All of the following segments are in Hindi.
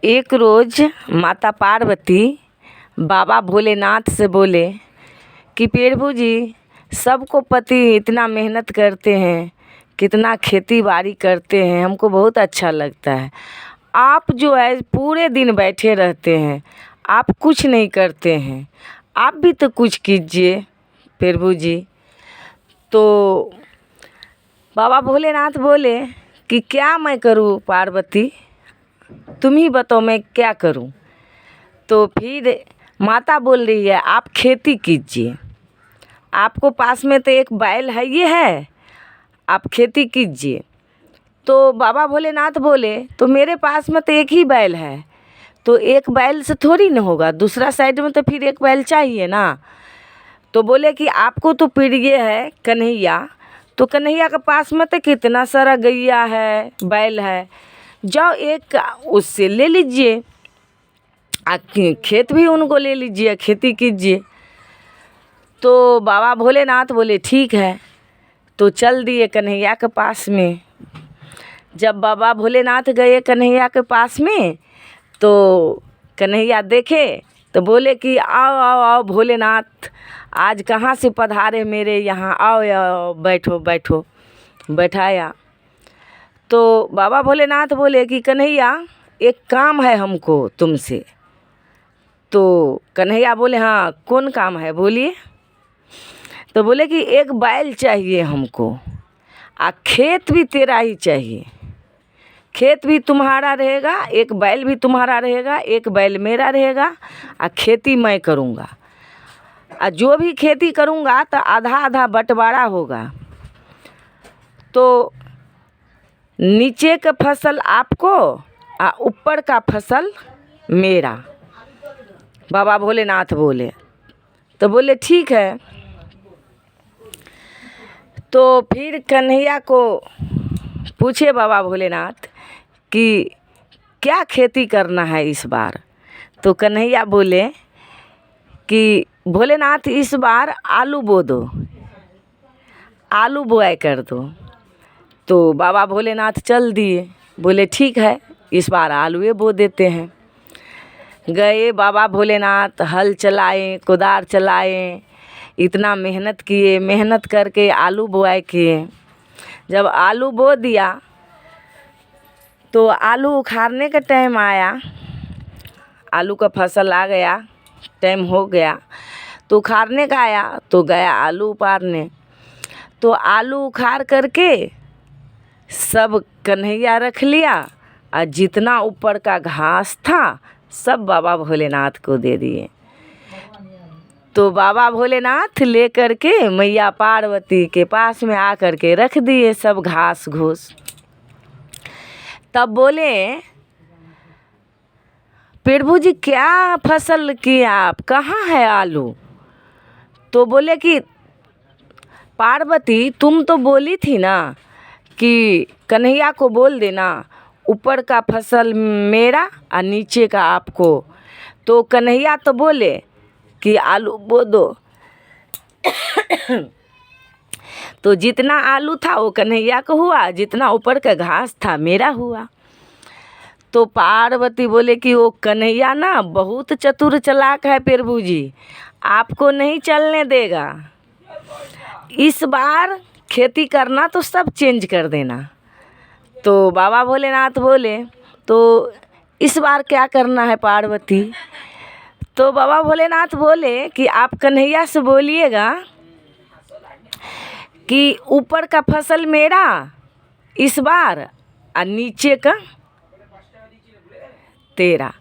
एक रोज माता पार्वती बाबा भोलेनाथ से बोले कि प्रभु जी, सबको पति इतना मेहनत करते हैं, कितना खेती बाड़ी करते हैं, हमको बहुत अच्छा लगता है। आप जो है पूरे दिन बैठे रहते हैं, आप कुछ नहीं करते हैं, आप भी तो कुछ कीजिए प्रभु जी। तो बाबा भोलेनाथ बोले कि क्या मैं करूं पार्वती, तुम ही बताओ मैं क्या करूं। तो फिर माता बोल रही है, आप खेती कीजिए, आपको पास में तो एक बैल है, ये है, आप खेती कीजिए। तो बाबा भोलेनाथ बोले, तो मेरे पास में तो एक ही बैल है, तो एक बैल से थोड़ी न होगा, दूसरा साइड में तो फिर एक बैल चाहिए ना। तो बोले कि आपको तो प्रिय है कन्हैया, तो कन्हैया के पास में तो कितना सारा गैया है, बैल है, जाओ एक उससे ले लीजिए, खेत भी उनको ले लीजिए, खेती कीजिए। तो बाबा भोलेनाथ बोले ठीक है, तो चल दिए कन्हैया के पास में। जब बाबा भोलेनाथ गए कन्हैया के पास में, तो कन्हैया देखे तो बोले कि आओ आओ आओ भोलेनाथ, आज कहाँ से पधारे मेरे यहाँ, आओ आओ बैठो बैठो। बैठाया तो बाबा भोलेनाथ बोले कि कन्हैया, एक काम है हमको तुमसे। तो कन्हैया बोले हाँ कौन काम है बोलिए। तो बोले कि एक बैल चाहिए हमको, खेत भी तेरा ही चाहिए, खेत भी तुम्हारा रहेगा, एक बैल भी तुम्हारा रहेगा, एक बैल मेरा रहेगा, खेती मैं करूँगा, जो भी खेती करूँगा तो आधा आधा बंटवारा होगा। तो नीचे का फसल आपको, ऊपर का फसल मेरा। बाबा भोलेनाथ बोले। तो बोले ठीक है। तो फिर कन्हैया को पूछे बाबा भोलेनाथ कि क्या खेती करना है इस बार। तो कन्हैया बोले कि भोलेनाथ इस बार आलू बो दो, आलू बुआई कर दो। तो बाबा भोलेनाथ चल दिए, बोले ठीक है इस बार आलूए बो देते हैं। गए बाबा भोलेनाथ, हल चलाए, कुदार चलाए, इतना मेहनत किए, मेहनत करके आलू बुआई किए। जब आलू बो दिया तो आलू उखाड़ने का टाइम आया, आलू का फसल आ गया, टाइम हो गया तो उखाड़ने का आया, तो गया आलू उपाड़ने। तो आलू उखाड़ करके सब कन्हैया रख लिया, और जितना ऊपर का घास था सब बाबा भोलेनाथ को दे दिए। तो बाबा भोलेनाथ ले करके मैया पार्वती के पास में आकर के रख दिए सब घास घूस। तब बोले प्रभु जी क्या फसल किए आप, कहाँ है आलू। तो बोले कि पार्वती तुम तो बोली थी ना कि कन्हैया को बोल देना ऊपर का फसल मेरा और नीचे का आपको। तो कन्हैया तो बोले कि आलू बो दो। तो जितना आलू था वो कन्हैया को हुआ, जितना ऊपर का घास था मेरा हुआ। तो पार्वती बोले कि वो कन्हैया ना बहुत चतुर चालाक है प्रभु जी, आपको नहीं चलने देगा, इस बार खेती करना तो सब चेंज कर देना। तो बाबा भोलेनाथ बोले तो इस बार क्या करना है पार्वती। तो बाबा भोलेनाथ बोले कि आप कन्हैया से बोलिएगा कि ऊपर का फसल मेरा इस बार और नीचे का तेरा।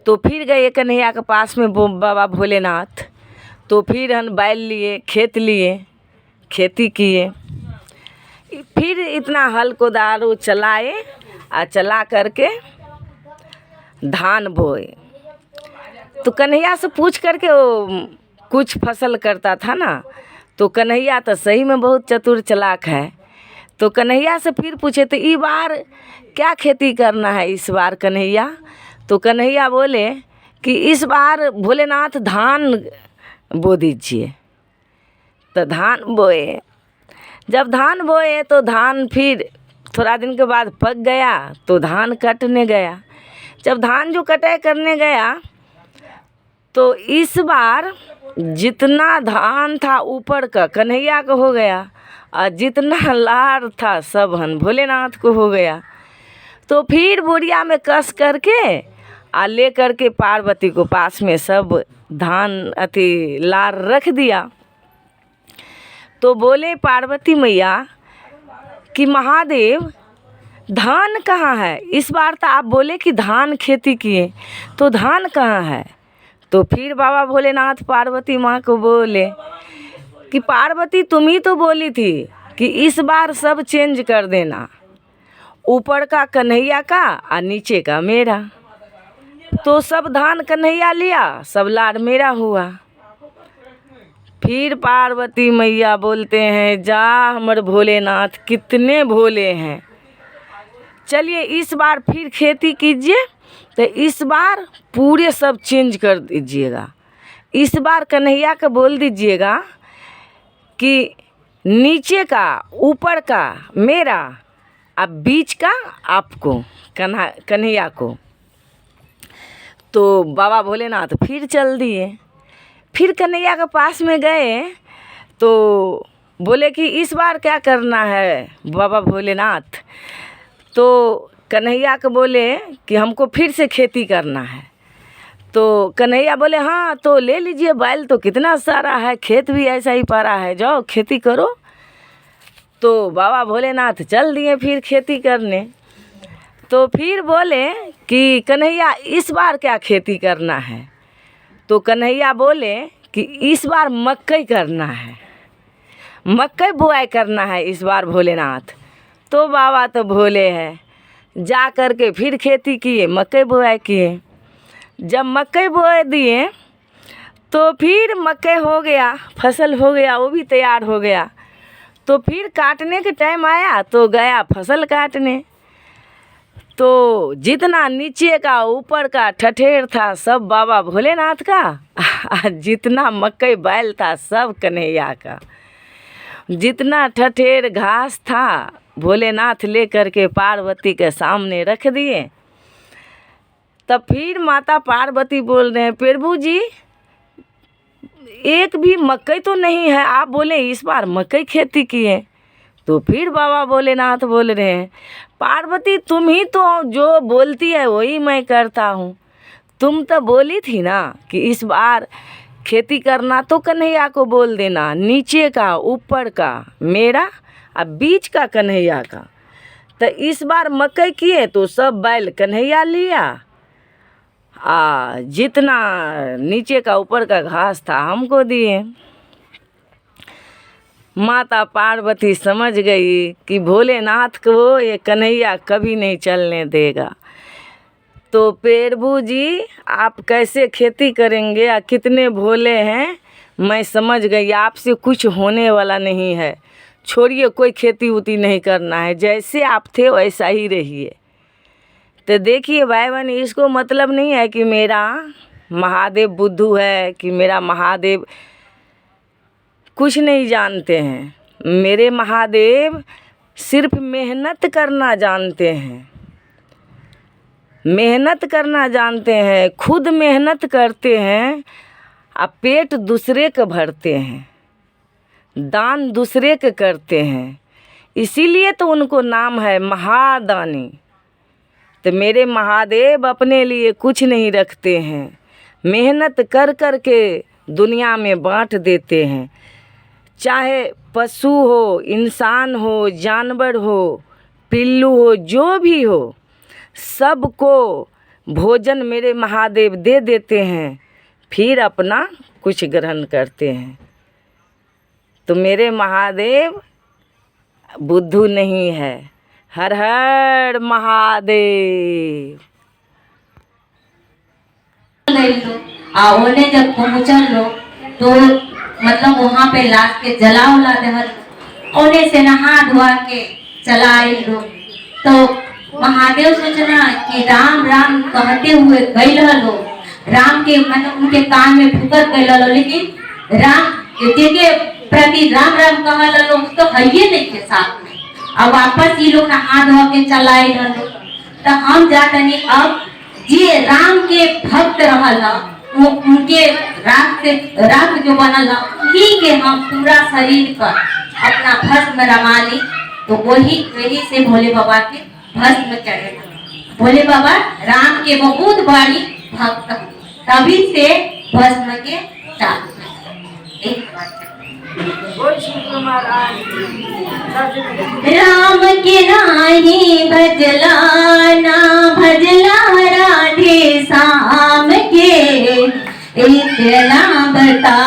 तो फिर गए कन्हैया के पास में बाबा भोलेनाथ। तो फिर हम बैल लिए, खेत लिए, खेती किए, फिर इतना हल कोदार चलाए, और चला करके धान बोए। तो कन्हैया से पूछ करके वो कुछ फसल करता था ना, तो कन्हैया तो सही में बहुत चतुर चालाक है। तो कन्हैया से फिर पूछे तो इस बार क्या खेती करना है इस बार कन्हैया। तो कन्हैया बोले कि इस बार भोलेनाथ धान बो दीजिए। तो धान बोए। जब धान बोए तो धान फिर थोड़ा दिन के बाद पक गया, तो धान कटने गया। जब धान जो कटाई करने गया तो इस बार जितना धान था ऊपर का कन्हैया को हो गया और जितना लार था सब हन भोलेनाथ को हो गया। तो फिर बोरिया में कस करके आ ले करके पार्वती को पास में सब धान अति लार रख दिया। तो बोले पार्वती मैया कि महादेव धान कहाँ है? इस बार तो आप बोले कि धान खेती किए, तो धान कहाँ है? तो फिर बाबा भोलेनाथ पार्वती माँ को बोले कि पार्वती तुम ही तो बोली थी कि इस बार सब चेंज कर देना, ऊपर का कन्हैया का और नीचे का मेरा। तो सब धान कन्हैया लिया, सब लाड मेरा हुआ। फिर पार्वती मैया बोलते हैं जा हमर भोलेनाथ कितने भोले हैं, चलिए इस बार फिर खेती कीजिए, तो इस बार पूरे सब चेंज कर दीजिएगा। इस बार कन्हैया को बोल दीजिएगा कि नीचे का ऊपर का मेरा, अब बीच का आपको कन्हैया को। तो बाबा भोलेनाथ फिर चल दिए। फिर कन्हैया के पास में गए तो बोले कि इस बार क्या करना है बाबा भोलेनाथ? तो कन्हैया को बोले कि हमको फिर से खेती करना है। तो कन्हैया बोले हाँ तो ले लीजिए, बैल तो कितना सारा है, खेत भी ऐसा ही पड़ा है, जाओ खेती करो। तो बाबा भोलेनाथ चल दिए फिर खेती करने। तो फिर बोले कि कन्हैया इस बार क्या खेती करना है? तो कन्हैया बोले कि इस बार मकई करना है, मकई बुआई करना है इस बार भोलेनाथ। तो बाबा तो भोले हैं, जा कर के फिर खेती किए, मकई बुआई किए। जब मकई बोए दिए तो फिर मकई हो गया, फसल हो गया, वो भी तैयार हो गया। तो फिर काटने के टाइम आया तो गया फसल काटने। तो जितना नीचे का ऊपर का ठठेर था सब बाबा भोलेनाथ का, जितना मकई बैल था सब कन्हैया का। जितना ठठेर घास था भोलेनाथ ले करके पार्वती के सामने रख दिए। तब फिर माता पार्वती बोल रहे हैं प्रभु जी एक भी मकई तो नहीं है, आप बोले इस बार मकई खेती किए। तो फिर बाबा भोलेनाथ बोल रहे हैं पार्वती तुम ही तो जो बोलती है वही मैं करता हूँ, तुम तो बोली थी ना कि इस बार खेती करना तो कन्हैया को बोल देना, नीचे का ऊपर का मेरा और बीच का कन्हैया का। तो इस बार मकई किए तो सब बैल कन्हैया लिया, जितना नीचे का ऊपर का घास था हमको दिए। माता पार्वती समझ गई कि भोलेनाथ को ये कन्हैया कभी नहीं चलने देगा। तो प्रभु जी आप कैसे खेती करेंगे या कितने भोले हैं, मैं समझ गई आपसे कुछ होने वाला नहीं है, छोड़िए कोई खेती उती नहीं करना है, जैसे आप थे वैसा ही रहिए। तो देखिए भाई बहन इसको मतलब नहीं है कि मेरा महादेव बुद्धू है, कि मेरा महादेव कुछ नहीं जानते हैं। मेरे महादेव सिर्फ मेहनत करना जानते हैं, मेहनत करना जानते हैं, खुद मेहनत करते हैं और पेट दूसरे के भरते हैं, दान दूसरे के करते हैं, इसीलिए तो उनको नाम है महादानी। तो मेरे महादेव अपने लिए कुछ नहीं रखते हैं, मेहनत कर कर के दुनिया में बांट देते हैं। चाहे पशु हो, इंसान हो, जानवर हो, पिल्लू हो, जो भी हो, सबको भोजन मेरे महादेव दे देते हैं, फिर अपना कुछ ग्रहण करते हैं। तो मेरे महादेव बुद्धू नहीं है। हर हर महादेव। ओने जब पहुँचल लो तो मतलब वहाँ पे लाश के जला उला देहल, ओने से नहा धुआ के चला आई लो। तो महादेव सोचना कि राम राम कहते हुए गई लो, राम के मतलब उनके कान में फुकर गई लो, लेकिन राम के प्रति राम राम कहल लो तो हइये नहीं के साथ में। अब वापस ये लोग नहा धो के चलाए लो। तो हम जातनी अब जे राम के भक्त रहल वो उनके राख जो बनल उन्हीं के हम पूरा शरीर पर अपना भस्म रमा ली, तो वही से भोले बाबा के भस्म चढ़े। भोले बाबा राम के बहुत बड़ी भक्त, तभी से भस्म के चालू। राम के नाही भजला ना भजला राधे शाम के, इतना बता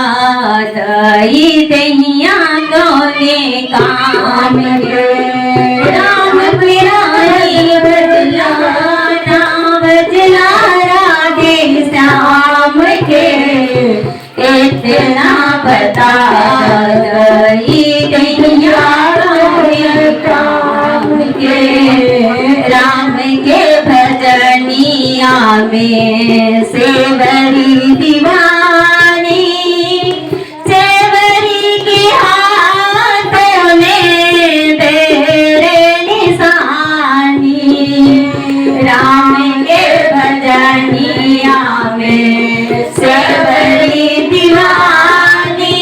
दई दहिया कौने काम के। राम के नाही भजला ना भजला राधे श्याम के, इतना बता दई दहिया कौने काम के। राम के भजनिया में सेवरी दीवानी, सेवरी के हाथ में तेरे निशानी। राम के भजनिया में सेवरी दीवानी,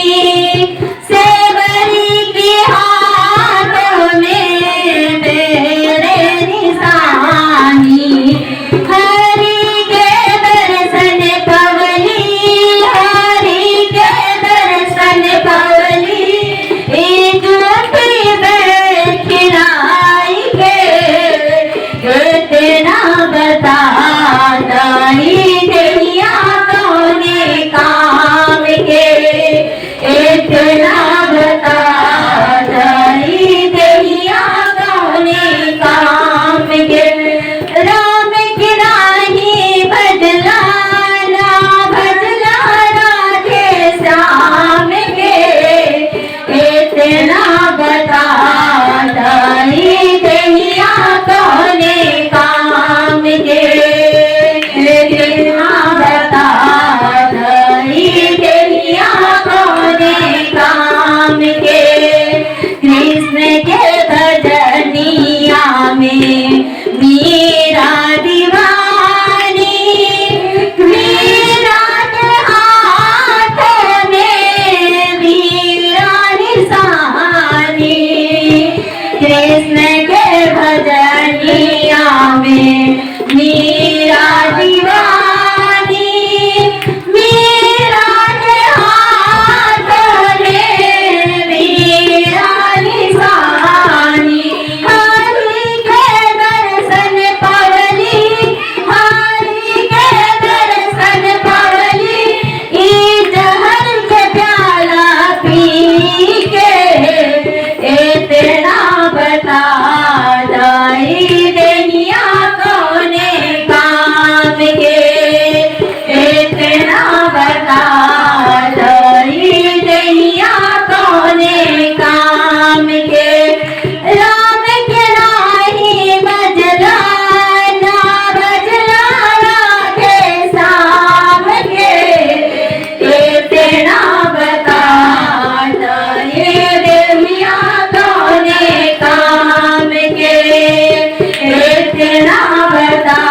सेवरी के हाथ में तेरे निशानी। हरि के दर्शन पवली, हरि के दर्शन पवली, एक खिलाई के, इतना बता दई दहिया कौने काम के, इतना बता दई दहिया कौने काम के। राम के नाही भजला ना भजला राधे श्याम के, इतना बता दई दहिया कौने काम के, इतना बता दई दहिया कौने काम के। कृष्ण के भजनिया में मीरा दीवानी, मीरा के हाथ में वीरा निशानी। कृष्ण के भजनिया में मीरा दीवानी, मीरा के हाथ में वीरा निशानी। हरि के दर्शन पवली, हरि के दर्शन पवली, ई जहर के प्याला पी के, इतना बता दई दहिया कौने काम के, इतना बता दई दहिया कौने काम के। राम के नाही भजला ना भजला राधे श्याम के, इतना बता दई दहिया कौने काम के, इतना बता